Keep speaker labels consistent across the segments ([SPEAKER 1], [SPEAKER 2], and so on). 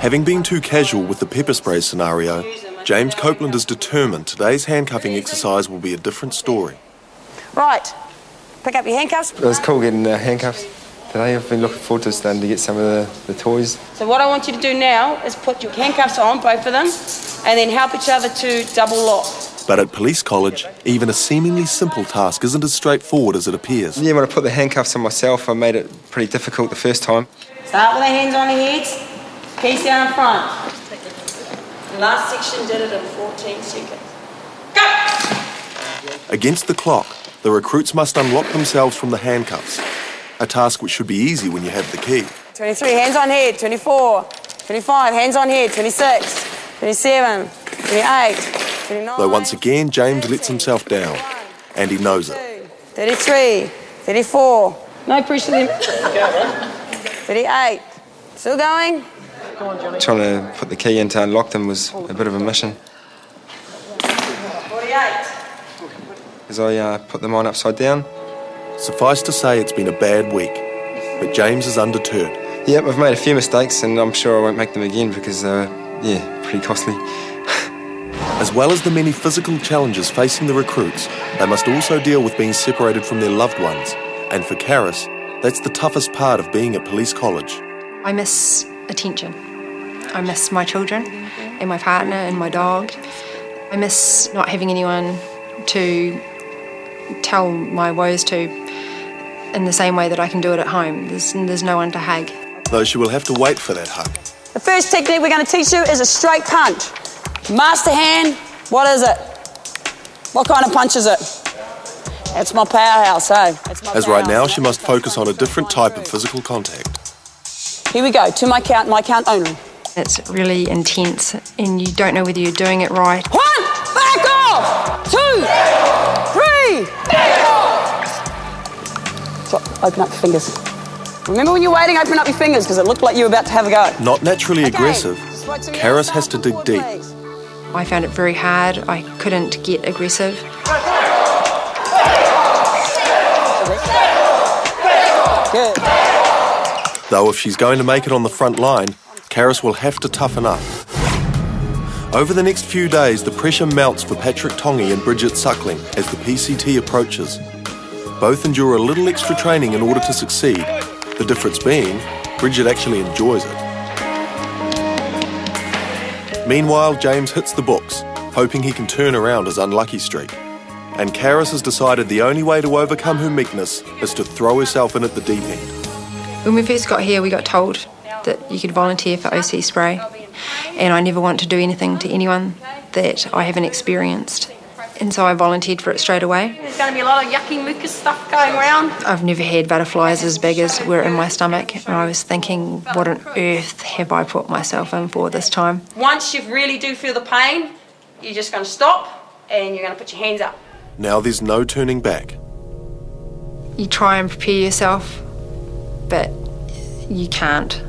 [SPEAKER 1] Having been too casual with the pepper spray scenario, James Copeland is determined today's handcuffing exercise will be a different story.
[SPEAKER 2] Right, pick up your handcuffs.
[SPEAKER 3] It was cool getting handcuffs today. I've been looking forward to starting to get some of the toys.
[SPEAKER 2] So what I want you to do now is put your handcuffs on, both of them, and then help each other to double lock.
[SPEAKER 1] But at police college, even a seemingly simple task isn't as straightforward as it appears.
[SPEAKER 3] Yeah, when I put the handcuffs on myself, I made it pretty difficult the first time.
[SPEAKER 2] Start with the hands on the heads, keys down in front. The last section did it in 14 seconds. Go!
[SPEAKER 1] Against the clock, the recruits must unlock themselves from the handcuffs, a task which should be easy when you have the key.
[SPEAKER 2] 23, hands on head, 24, 25, hands on head, 26, 27, 28, 29.
[SPEAKER 1] Though once again, James lets himself down, and he knows it.
[SPEAKER 2] 33, 34, no pressure then. 38, still going.
[SPEAKER 3] Trying to put the key in to unlock them was a bit of a mission.
[SPEAKER 2] 48.
[SPEAKER 3] As I put them on upside down.
[SPEAKER 1] Suffice to say, it's been a bad week, but James is undeterred.
[SPEAKER 3] Yep, I've made a few mistakes, and I'm sure I won't make them again because, pretty costly.
[SPEAKER 1] As well as the many physical challenges facing the recruits, they must also deal with being separated from their loved ones. And for Karis, that's the toughest part of being at police college.
[SPEAKER 4] I miss attention. I miss my children and my partner and my dog. I miss not having anyone to tell my woes to in the same way that I can do it at home. There's no one to hug.
[SPEAKER 1] Though she will have to wait for that hug.
[SPEAKER 2] The first technique we're going to teach you is a straight punch. Master hand, what is it? What kind of punch is it? It's my powerhouse, eh?
[SPEAKER 1] As right now, she must focus on a different type of physical contact.
[SPEAKER 2] Here we go, to my count only.
[SPEAKER 4] It's really intense and you don't know whether you're doing it right.
[SPEAKER 2] 1, back off! 2, 3, back off! So, open up your fingers. Remember when you're waiting, open up your fingers because it looked like you were about to have a go.
[SPEAKER 1] Not naturally aggressive, Karis has to dig deep.
[SPEAKER 4] I found it very hard. I couldn't get aggressive.
[SPEAKER 2] Good.
[SPEAKER 1] Though if she's going to make it on the front line, Karis will have to toughen up. Over the next few days, the pressure mounts for Patrick Tongi and Bridget Suckling as the PCT approaches. Both endure a little extra training in order to succeed, the difference being, Bridget actually enjoys it. Meanwhile, James hits the books, hoping he can turn around his unlucky streak. And Karis has decided the only way to overcome her meekness is to throw herself in at the deep end.
[SPEAKER 4] When we first got here, we got told that you could volunteer for OC spray, and I never want to do anything to anyone that I haven't experienced. And so I volunteered for it straight away.
[SPEAKER 2] There's going to be a lot of yucky mucus stuff going around.
[SPEAKER 4] I've never had butterflies as big as were in my stomach, and I was thinking, what on earth have I put myself in for this time?
[SPEAKER 2] Once you really do feel the pain, you're just going to stop and you're going to put your hands up.
[SPEAKER 1] Now there's no turning back.
[SPEAKER 4] You try and prepare yourself, but you can't.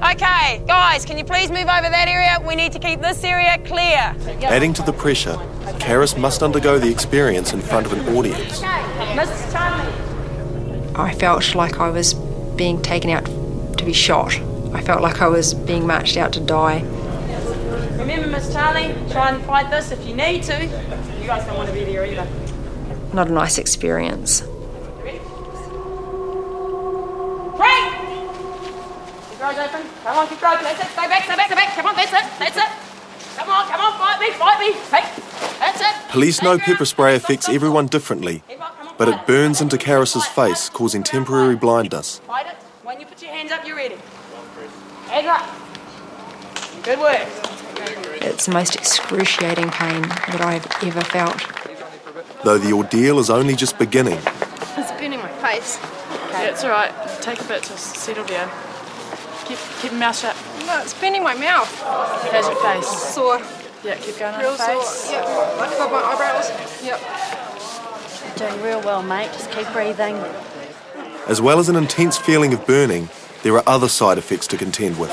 [SPEAKER 2] Okay, guys, can you please move over that area? We need to keep this area clear.
[SPEAKER 1] Adding to the pressure, Karis must undergo the experience in front of an audience.
[SPEAKER 2] Mrs. Charlie.
[SPEAKER 4] I felt like I was being taken out to be shot. I felt like I was being marched out to die.
[SPEAKER 2] Remember, Miss Charlie, try and fight this if you need to. You guys don't want to be there either.
[SPEAKER 4] Not a nice experience.
[SPEAKER 2] Ready? Break! Keep your eyes open. Come on, keep your eyes open. That's it. Stay back, stay back, stay back. Come on, that's it, that's it. Come on, fight me, Hey, that's it.
[SPEAKER 1] Police know pepper spray affects everyone differently, but it burns into Karis's face, causing temporary blindness.
[SPEAKER 2] Fight it. When you put your hands up, you're ready. Hands up. Good work.
[SPEAKER 4] It's the most excruciating pain that I've ever felt.
[SPEAKER 1] Though the ordeal is only just beginning.
[SPEAKER 5] It's burning my face. Okay. Yeah, it's all right. Take a bit to settle down. Keep your mouth shut.
[SPEAKER 4] No, it's burning my mouth.
[SPEAKER 5] How's your face?
[SPEAKER 4] Sore.
[SPEAKER 5] Yeah, keep going on
[SPEAKER 4] Real
[SPEAKER 5] your face.
[SPEAKER 4] sore. Yep. I've got my eyebrows. Yep.
[SPEAKER 6] You're doing real well, mate. Just keep breathing.
[SPEAKER 1] As well as an intense feeling of burning, there are other side effects to contend with.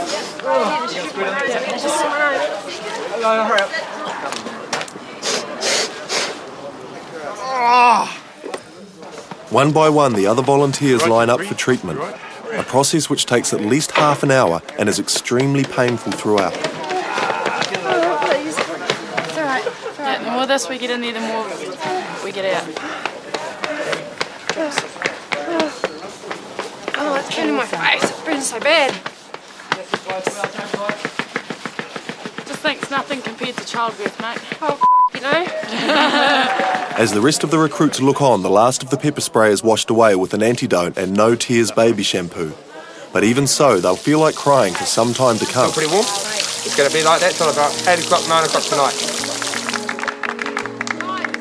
[SPEAKER 1] One by one, the other volunteers line up for treatment. a process which takes at least half an hour and is extremely painful throughout.
[SPEAKER 5] Yeah, the more of this we get in there, the more we get out.
[SPEAKER 4] Oh, it's burning my face. It burns so bad.
[SPEAKER 5] Just think it's nothing compared to childbirth, mate.
[SPEAKER 4] Oh, you know?
[SPEAKER 1] As the rest of the recruits look on, the last of the pepper spray is washed away with an antidote and No Tears baby shampoo. But even so, they'll feel like crying for some time to come.
[SPEAKER 3] Pretty warm. It's going to be like that till about 8 o'clock, 9 o'clock tonight.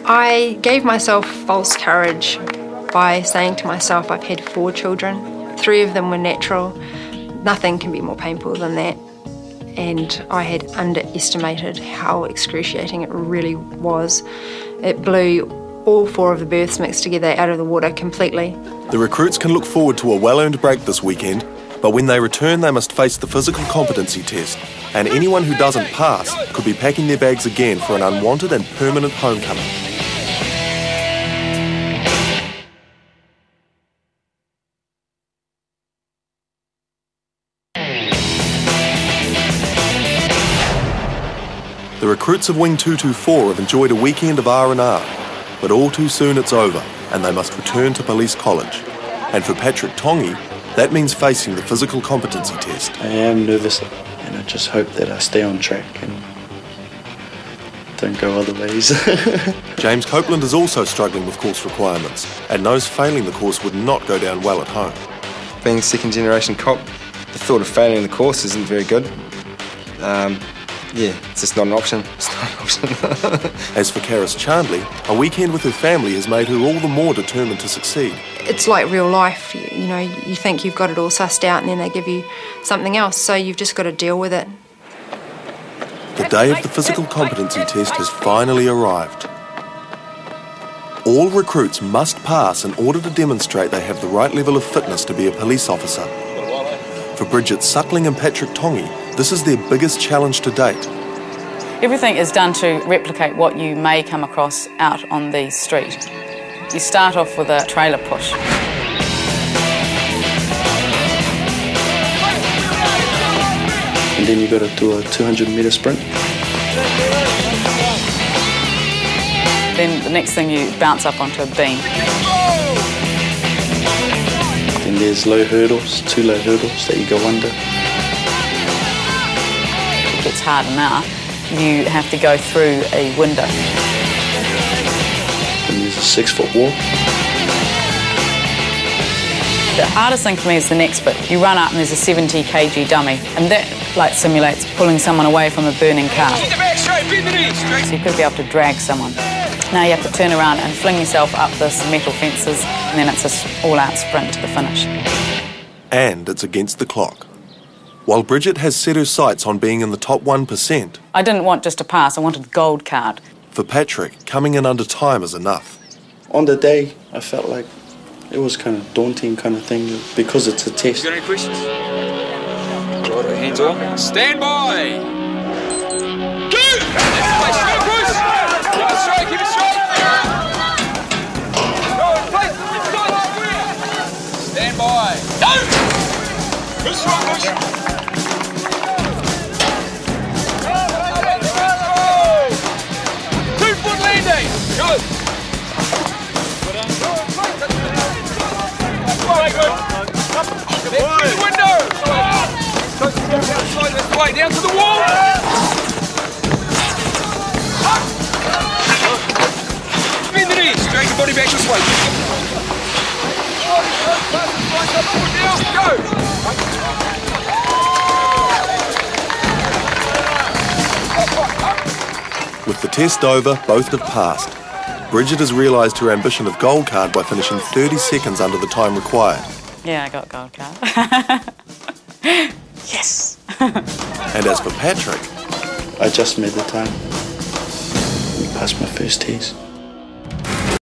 [SPEAKER 4] I gave myself false courage by saying to myself I've had 4 children. 3 of them were natural. Nothing can be more painful than that. And I had underestimated how excruciating it really was. It blew all 4 of the births mixed together out of the water completely.
[SPEAKER 1] The recruits can look forward to a well-earned break this weekend, but when they return they must face the physical competency test, and anyone who doesn't pass could be packing their bags again for an unwanted and permanent homecoming. The recruits of Wing 224 have enjoyed a weekend of R&R, but all too soon it's over and they must return to police college. And for Patrick Tongi, that means facing the physical competency test.
[SPEAKER 7] I am nervous and I just hope that I stay on track and don't go other ways.
[SPEAKER 1] James Copeland is also struggling with course requirements and knows failing the course would not go down well at home.
[SPEAKER 3] Being a second-generation cop, the thought of failing the course isn't very good. Yeah, it's just not an option. It's not an option.
[SPEAKER 1] As for Karis Chandley, a weekend with her family has made her all the more determined to succeed.
[SPEAKER 4] It's like real life, you know, you think you've got it all sussed out and then they give you something else, so you've just got to deal with it.
[SPEAKER 1] The day of the physical competency test has finally arrived. All recruits must pass in order to demonstrate they have the right level of fitness to be a police officer. For Bridget Suckling and Patrick Tongi, this is their biggest challenge to date.
[SPEAKER 2] Everything is done to replicate what you may come across out on the street. You start off with a trailer push.
[SPEAKER 7] And then you got to do a 200-metre sprint.
[SPEAKER 2] Then the next thing you bounce up onto a beam.
[SPEAKER 7] Then there's low hurdles, 2 low hurdles that you go under.
[SPEAKER 2] If it's hard enough, you have to go through a window.
[SPEAKER 7] And there's a 6-foot wall.
[SPEAKER 2] The hardest thing for me is the next bit. You run up and there's a 70 kg dummy, and that simulates pulling someone away from a burning car. So you could be able to drag someone. Now you have to turn around and fling yourself up this metal fences, and then it's an all-out sprint to the finish.
[SPEAKER 1] And it's against the clock. While Bridget has set her sights on being in the top 1%,
[SPEAKER 2] I didn't want just a pass, I wanted the gold card.
[SPEAKER 1] for Patrick, coming in under time is enough.
[SPEAKER 7] On the day, I felt like it was kind of daunting kind of thing because it's a test.
[SPEAKER 8] You got any questions? Right, hands on. Stand by! Go! Straight, Bruce! Keep it straight, keep it straight! Go, place, stand by! Go! Push strong, push! 2-foot landing! Good! Through the window! This way, down to the wall! Bend the knees, drag your body back this way. Go!
[SPEAKER 1] With the test over, both have passed. Bridget has realised her ambition of gold card by finishing 30 seconds under the time required.
[SPEAKER 2] Yeah, I got gold card. Yes!
[SPEAKER 1] And as for Patrick,
[SPEAKER 7] I just made the time. I passed my first test.